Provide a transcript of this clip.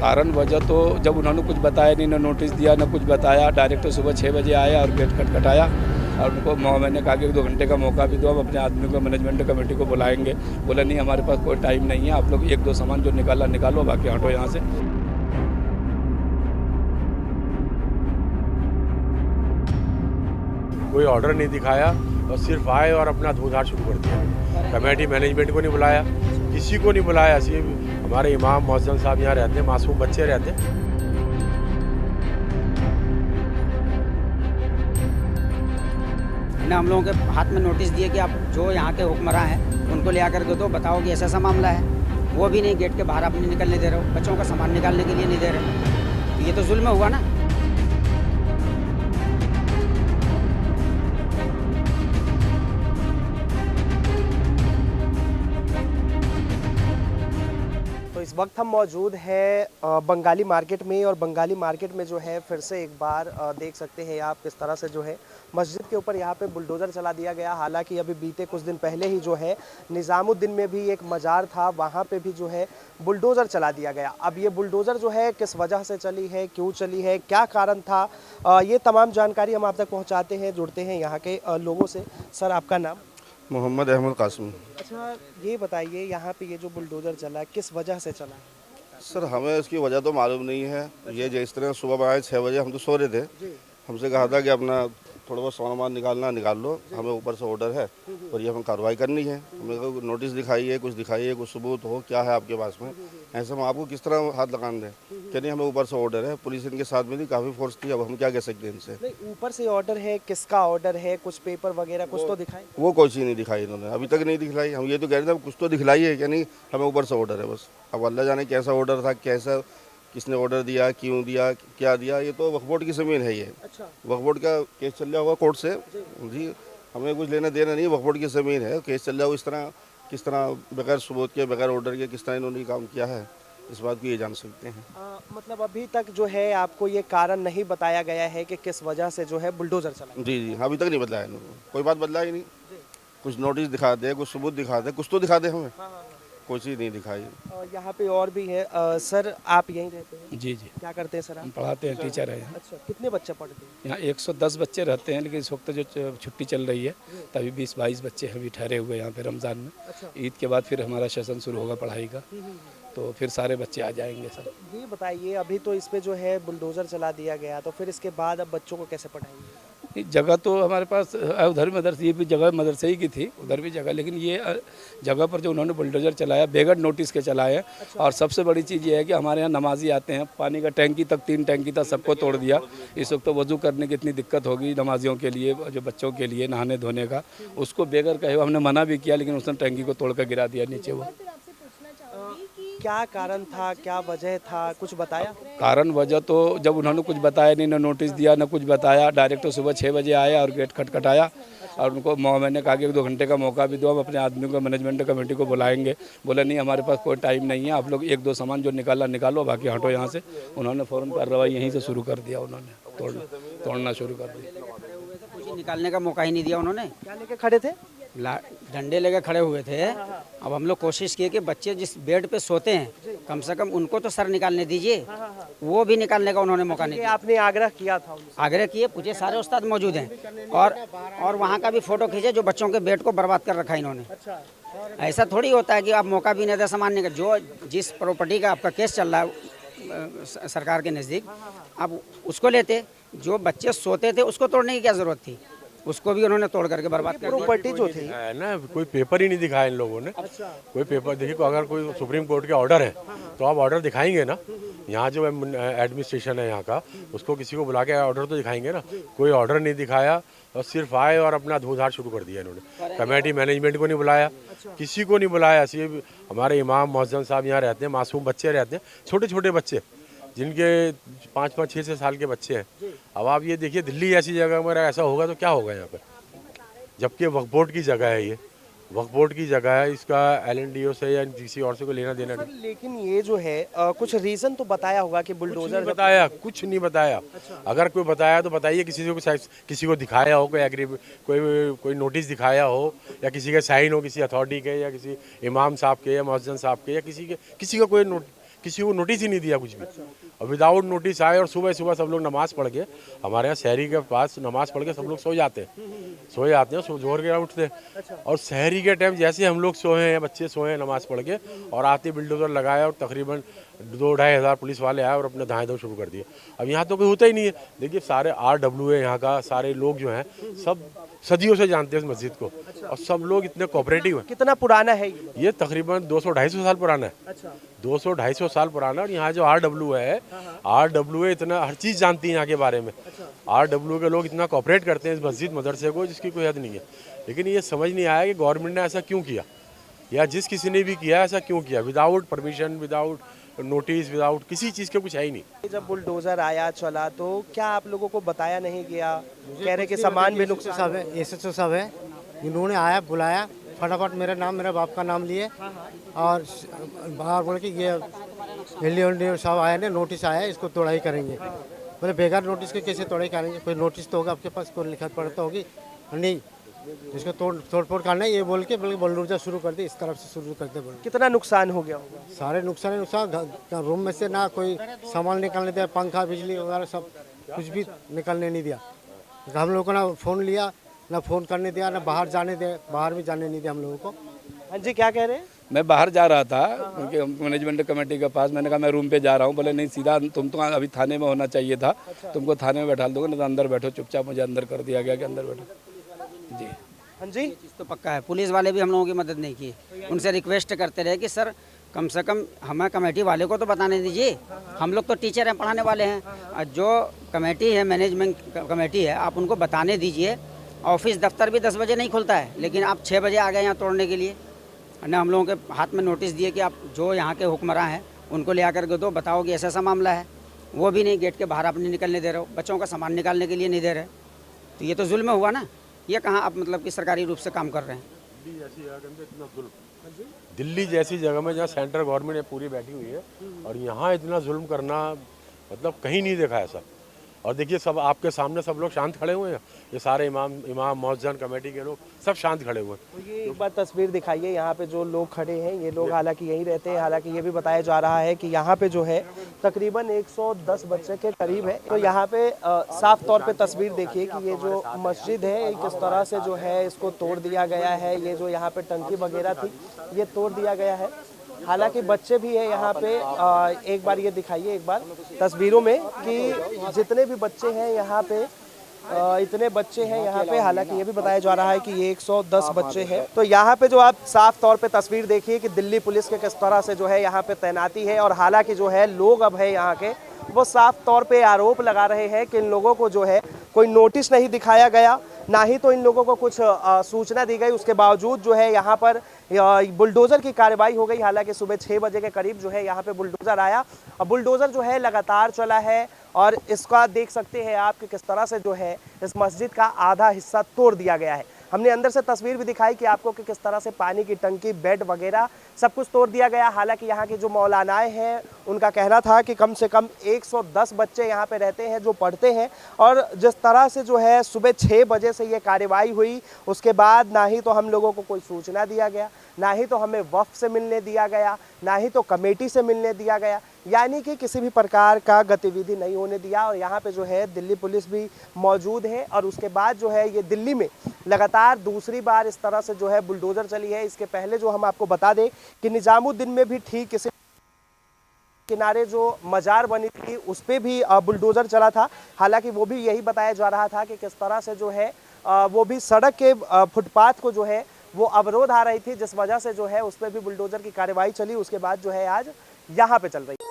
कारण वजह तो जब उन्होंने कुछ बताया नहीं, ना नोटिस दिया, ना कुछ बताया, डायरेक्ट सुबह 6 बजे आया और गेट खटखटाया और उनको मैंने कहा कि 2 घंटे का मौका भी दो, हम अपने आदमी को मैनेजमेंट कमेटी को बुलाएंगे। बोला नहीं, हमारे पास कोई टाइम नहीं है, आप लोग 1-2 सामान जो निकाला निकालो, बाकी हटो यहाँ से। कोई ऑर्डर नहीं दिखाया और सिर्फ आए और अपना धूधार शुरू कर दिया। कमेटी मैनेजमेंट को नहीं बुलाया, किसी को नहीं बुलाया। सिर्फ हमारे इमाम मौजन साहब यहाँ रहते हैं, मासूम बच्चे रहते हैं। हम लोगों के हाथ में नोटिस दिए कि आप जो यहाँ के हुक्मरां हैं उनको ले आकर के दो, बताओ कि ऐसा मामला है। वो भी नहीं, गेट के बाहर आप नहीं निकलने दे रहे हो, बच्चों का सामान निकालने के लिए नहीं दे रहे हो, ये तो जुल्म हुआ ना। इस वक्त हम मौजूद हैं बंगाली मार्केट में, और बंगाली मार्केट में जो है फिर से एक बार देख सकते हैं आप किस तरह से जो है मस्जिद के ऊपर यहाँ पे बुलडोज़र चला दिया गया। हालांकि अभी बीते कुछ दिन पहले ही जो है निज़ामुद्दीन में भी एक मज़ार था, वहाँ पे भी जो है बुलडोज़र चला दिया गया। अब ये बुलडोज़र जो है किस वजह से चली है, क्यों चली है, क्या कारण था, ये तमाम जानकारी हम आप तक पहुँचाते हैं, जुड़ते हैं यहाँ के लोगों से। सर, आपका नाम? मोहम्मद अहमद कासिम। अच्छा, ये बताइए यहाँ पे ये जो बुलडोज़र चला किस वजह से चला? सर, हमें इसकी वजह तो मालूम नहीं है। ये जिस तरह सुबह आए 6 बजे, हम तो सो रहे थे, हमसे कहा था कि अपना थोड़ा बहुत सामान निकालना निकाल लो, हमें ऊपर से ऑर्डर है और ये हमें कार्रवाई करनी है। हमें नोटिस दिखाइए, कुछ दिखाइए, कुछ सबूत हो, क्या है आपके पास में। ऐसे हम आपको किस तरह हाथ लगाने दें कि नहीं, हमें ऊपर से ऑर्डर है। पुलिस इनके साथ में थी, काफ़ी फोर्स थी, अब हम क्या कह सकते हैं इनसे। नहीं, ऊपर से ऑर्डर है, किसका ऑर्डर है, कुछ पेपर वगैरह कुछ तो दिखाए? वो कोई चीज़ नहीं दिखाई इन्होंने, अभी तक नहीं दिखलाई। हम ये तो कह रहे थे कुछ तो दिखलाइए कि नहीं, हमें ऊपर से ऑर्डर है बस। अब अल्लाह जाने कैसा ऑर्डर था, कैसा, किसने ऑर्डर दिया, क्यों दिया, क्या दिया, ये तो वक्फ बोर्ड की ज़मीन है। ये अच्छा, वक्फ बोर्ड का केस चल रहा होगा कोर्ट से जी, हमें कुछ लेना देना नहीं, वक्फ बोर्ड की ज़मीन है, केस चल रहा हो। इस तरह किस तरह बगैर सबूत के, बगैर ऑर्डर के किस तरह इन्होंने काम किया है, इस बात को ये जान सकते हैं। मतलब अभी तक जो है आपको ये कारण नहीं बताया गया है कि किस वजह से जो है बुलडोज़र चला? जी जी, अभी तक नहीं बदलाया इन्होंने, कोई बात बदला ही नहीं। कुछ नोटिस दिखा दे, कुछ सबूत दिखा दे, कुछ तो दिखा दे, हमें कोई चीज़ नहीं दिखाई। यहाँ पे और भी है। सर, आप यहीं रहते हैं? जी जी, क्या करते हैं सर आप? हम पढ़ाते हैं, टीचर हैं। अच्छा, कितने बच्चे पढ़ते हैं? यहाँ 110 बच्चे रहते हैं, लेकिन इस वक्त जो छुट्टी चल रही है तभी 20-22 बच्चे अभी ठहरे हुए यहाँ पे रमज़ान में। अच्छा। ईद के बाद फिर हमारा सेशन शुरू होगा पढ़ाई का, तो फिर सारे बच्चे आ जाएंगे सर। ये बताइए, अभी तो इस पे जो है बुलडोज़र चला दिया गया, तो फिर इसके बाद अब बच्चों को कैसे पढ़ाएंगे? जगह तो हमारे पास उधर भी मदरसे, ये भी जगह मदरसे ही की थी, उधर भी जगह, लेकिन ये जगह पर जो उन्होंने बुलडोज़र चलाया बेगैर नोटिस के चलाए। और सबसे बड़ी चीज़ ये है कि हमारे यहाँ नमाजी आते हैं, पानी का टैंकी तक, 3 टैंकी तक सबको तोड़ दिया। इस वक्त तो वज़ू करने की इतनी दिक्कत होगी नमाजियों के लिए, जो बच्चों के लिए नहाने धोने का, उसको बेगैर कहे हमने मना भी किया, लेकिन उसने टैंकी को तोड़ कर गिरा दिया नीचे। वो क्या कारण था, क्या वजह था, कुछ बताया? कारण वजह तो जब उन्होंने कुछ बताया नहीं, ना नोटिस दिया, ना कुछ बताया, डायरेक्ट सुबह 6 बजे आया और गेट खटखटाया और उनको मैंने कहा कि 2 घंटे का मौका भी दो, हम अपने आदमी को मैनेजमेंट कमेटी को बुलाएंगे। बोला नहीं, हमारे पास कोई टाइम नहीं है, आप लोग 1-2 सामान जो निकाला निकालो, बाकी हटो यहाँ से। उन्होंने फ़ौरन कार्रवाई यहीं से शुरू कर दिया, उन्होंने तोड़ना शुरू कर दिया। कुछ निकालने का मौका ही नहीं दिया उन्होंने। क्या लेके खड़े थे? डंडे लेके खड़े हुए थे। अब हम लोग कोशिश किए कि बच्चे जिस बेड पे सोते हैं कम से कम उनको तो सर निकालने दीजिए, वो भी निकालने का उन्होंने मौका नहीं दिया। आपने आग्रह किया था उनसे? आग्रह किए, पूछे, सारे उस्ताद मौजूद हैं और वहाँ का भी फोटो खींचे जो बच्चों के बेड को बर्बाद कर रखा है इन्होंने। ऐसा थोड़ी होता है कि आप मौका भी नहीं दे सामान निकाल। जो जिस प्रॉपर्टी का आपका केस चल रहा है सरकार के नज़दीक, आप उसको लेते, जो बच्चे सोते थे उसको तोड़ने की क्या ज़रूरत थी, उसको भी उन्होंने तोड़ करके बर्बाद कर दिया। प्रॉपर्टी जो थी है ना, कोई पेपर ही नहीं दिखाया इन लोगों ने। कोई पेपर देखिए, अगर कोई सुप्रीम कोर्ट के ऑर्डर है तो आप ऑर्डर दिखाएंगे ना। यहाँ जो एडमिनिस्ट्रेशन है यहाँ का, उसको किसी को बुला के ऑर्डर तो दिखाएंगे ना। कोई ऑर्डर नहीं दिखाया और सिर्फ आए और अपना धूधार शुरू कर दिया इन्होंने। कमेटी मैनेजमेंट को नहीं बुलाया, किसी को नहीं बुलाया। सिर्फ हमारे इमाम मौजन साहब यहाँ रहते हैं, मासूम बच्चे रहते हैं, छोटे छोटे बच्चे, जिनके 5-5, 6-6 साल के बच्चे हैं। अब आप ये देखिए, दिल्ली जैसी जगह में ऐसा होगा तो क्या होगा यहाँ पर, जबकि वक्फ बोर्ड की जगह है, ये वक्फ बोर्ड की जगह है, इसका LNDO से या किसी और से कोई लेना देना नहीं। लेकिन ये जो है कुछ रीजन तो बताया होगा कि बुलडोजर बताया, कुछ नहीं बताया। अगर कोई बताया तो बताइए, किसी को दिखाया हो, कोई नोटिस दिखाया हो, या किसी के साइन हो, किसी अथॉरिटी के, या किसी इमाम साहब के, या मौजन साहब के, या किसी का कोई किसी को नोटिस ही नहीं दिया कुछ भी। और विदाउट नोटिस आए और सुबह सुबह सब लोग नमाज़ पढ़ के, हमारे यहाँ शहरी के पास नमाज़ पढ़ के सब लोग सो जाते हैं, जोर के उठते। और शहरी के टाइम जैसे हम लोग सोए हैं, बच्चे सोए हैं नमाज़ पढ़ के, और आते बिल्डोजर लगाया और तकरीबन 2-2.5 हज़ार पुलिस वाले आए और अपने धाएँ शुरू कर दिए। अब यहाँ तो कोई होता ही नहीं है। देखिए सारे RWA यहाँ का सारे लोग जो हैं सब सदियों से जानते हैं इस मस्जिद को, और सब लोग इतने कोऑपरेटिव हैं। कितना पुराना है ये तकरीबन 200-250 साल पुराना है। 200-250 साल पुराना। और यहाँ जो RWA है, RWA इतना हर चीज़ जानती है यहाँ के बारे में। RWA के लोग इतना कोऑपरेट करते हैं इस मस्जिद मदरसे को, जिसकी कोई हद नहीं है। लेकिन ये समझ नहीं आया कि गवर्नमेंट ने ऐसा क्यों किया, या जिस किसी ने भी किया ऐसा क्यों किया, without permission, without notice, without किसी चीज़ के कुछ है ही नहीं। जब बुलडोजर आया चला तो क्या आप लोगों को बताया नहीं गया? कह रहे कि सामान भी नुकसान सब है, SHO सब है, इन्होंने आया बुलाया, फटाफट मेरा नाम, मेरे बाप का नाम लिए और बाहर बोले कि ये एलियन साहब आए ने, नोटिस आया है, इसको तोड़ाई करेंगे। बोले बेकार नोटिस के कैसे तोड़ाई करेंगे, कोई नोटिस तो होगा आपके पास, कोई लिखत पढ़त तो होगी नहीं, इसको तोड़ फोड़ करना है, ये बोल के बल्कि बुलडोजर शुरू कर दी, इस तरफ से शुरू करते बोल। कितना नुकसान हो गया होगा? सारे नुकसान रूम में से ना कोई सामान निकालने दिया, पंखा बिजली वगैरह सब कुछ भी निकलने नहीं दिया। हम लोगों को ना फ़ोन लिया, ना फ़ोन करने दिया, ना बाहर जाने दिया, बाहर भी जाने नहीं दिया हम लोगों को। हाँ जी, क्या कह रहे हैं? मैं बाहर जा रहा था उनके मैनेजमेंट कमेटी के पास, मैंने कहा मैं रूम पे जा रहा हूँ। बोले नहीं, सीधा तुम तो अभी थाने में होना चाहिए था, तुमको थाने में बैठा दोगे, नहीं तो अंदर बैठो चुपचाप। मुझे अंदर कर दिया गया कि अंदर बैठो। जी हाँ जी, चीज़ तो पक्का है। पुलिस वाले भी हम लोगों की मदद नहीं की, उनसे रिक्वेस्ट करते रहे कि सर कम से कम हमें कमेटी वाले को तो बताने दीजिए, हम लोग तो टीचर हैं, पढ़ाने वाले हैं। और जो कमेटी है, मैनेजमेंट कमेटी है, आप उनको बताने दीजिए। ऑफिस दफ्तर भी 10 बजे नहीं खुलता है, लेकिन आप 6 बजे आ गए यहाँ तोड़ने के लिए। ने हम लोगों के हाथ में नोटिस दिए कि आप जो यहाँ के हुक्मरान हैं उनको ले आकर के दो, बताओ कि ऐसा ऐसा मामला है। वो भी नहीं, गेट के बाहर आप नहीं निकलने दे रहे हो, बच्चों का सामान निकालने के लिए नहीं दे रहे। तो ये तो जुल्म हुआ ना। ये कहाँ आप मतलब कि सरकारी रूप से काम कर रहे हैं? दिल्ली जैसी जगह में जहाँ सेंट्रल गवर्नमेंट पूरी बैठी हुई है, और यहाँ इतना जुल्म करना मतलब कहीं नहीं देखा ऐसा। और देखिए सब आपके सामने सब लोग शांत खड़े हुए हैं, ये सारे इमाम मौजन कमेटी के लोग सब शांत खड़े हुए हैं। तो ये एक बार तस्वीर दिखाइए, यहाँ पे जो लोग खड़े हैं ये लोग हालांकि यहीं रहते हैं। हालांकि ये भी बताया जा रहा है कि यहाँ पे जो है तकरीबन 110 बच्चे के करीब है। तो यहाँ पे साफ तौर पे तस्वीर देखिए कि ये जो मस्जिद है किस तरह से जो है इसको तोड़ दिया गया है। ये जो यहाँ पे टंकी वगैरह थी ये तोड़ दिया गया है। हालांकि बच्चे भी है यहाँ पे। एक बार ये दिखाइए एक बार तस्वीरों में कि जितने भी बच्चे हैं यहाँ पे, इतने बच्चे हैं यहाँ पे। हालांकि ये भी बताया जा रहा है कि ये 110 बच्चे हैं। तो यहाँ पे जो आप साफ तौर पे तस्वीर देखिए कि दिल्ली पुलिस के किस तरह से जो है यहाँ पे तैनाती है। और हालांकि जो है लोग अब है यहाँ के वो साफ तौर पे आरोप लगा रहे हैं कि इन लोगों को जो है कोई नोटिस नहीं दिखाया गया, ना ही तो इन लोगों को कुछ सूचना दी गई। उसके बावजूद जो है यहाँ पर बुलडोज़र की कार्रवाई हो गई। हालांकि सुबह 6 बजे के करीब जो है यहाँ पे बुलडोज़र आया और बुलडोज़र जो है लगातार चला है। और इसका देख सकते हैं आप कि किस तरह से जो है इस मस्जिद का आधा हिस्सा तोड़ दिया गया है। हमने अंदर से तस्वीर भी दिखाई कि आपको कि किस तरह से पानी की टंकी, बेड वगैरह सब कुछ तोड़ दिया गया। हालांकि यहाँ के जो मौलानाएं हैं उनका कहना था कि कम से कम 110 बच्चे यहाँ पे रहते हैं जो पढ़ते हैं। और जिस तरह से जो है सुबह 6 बजे से ये कार्रवाई हुई, उसके बाद ना ही तो हम लोगों को कोई सूचना दिया गया, ना ही तो हमें वक्फ से मिलने दिया गया, ना ही तो कमेटी से मिलने दिया गया, यानी कि किसी भी प्रकार का गतिविधि नहीं होने दिया। और यहाँ पे जो है दिल्ली पुलिस भी मौजूद है। और उसके बाद जो है ये दिल्ली में लगातार दूसरी बार इस तरह से जो है बुलडोज़र चली है। इसके पहले जो हम आपको बता दें कि निजामुद्दीन में भी ठीक इसी किनारे जो मजार बनी थी उस पर भी बुलडोज़र चला था। हालांकि वो भी यही बताया जा रहा था कि किस तरह से जो है वो भी सड़क के फुटपाथ को जो है वो अवरोध आ रही थी, जिस वजह से जो है उस पर भी बुलडोज़र की कार्रवाई चली। उसके बाद जो है आज यहाँ पे चल रही है।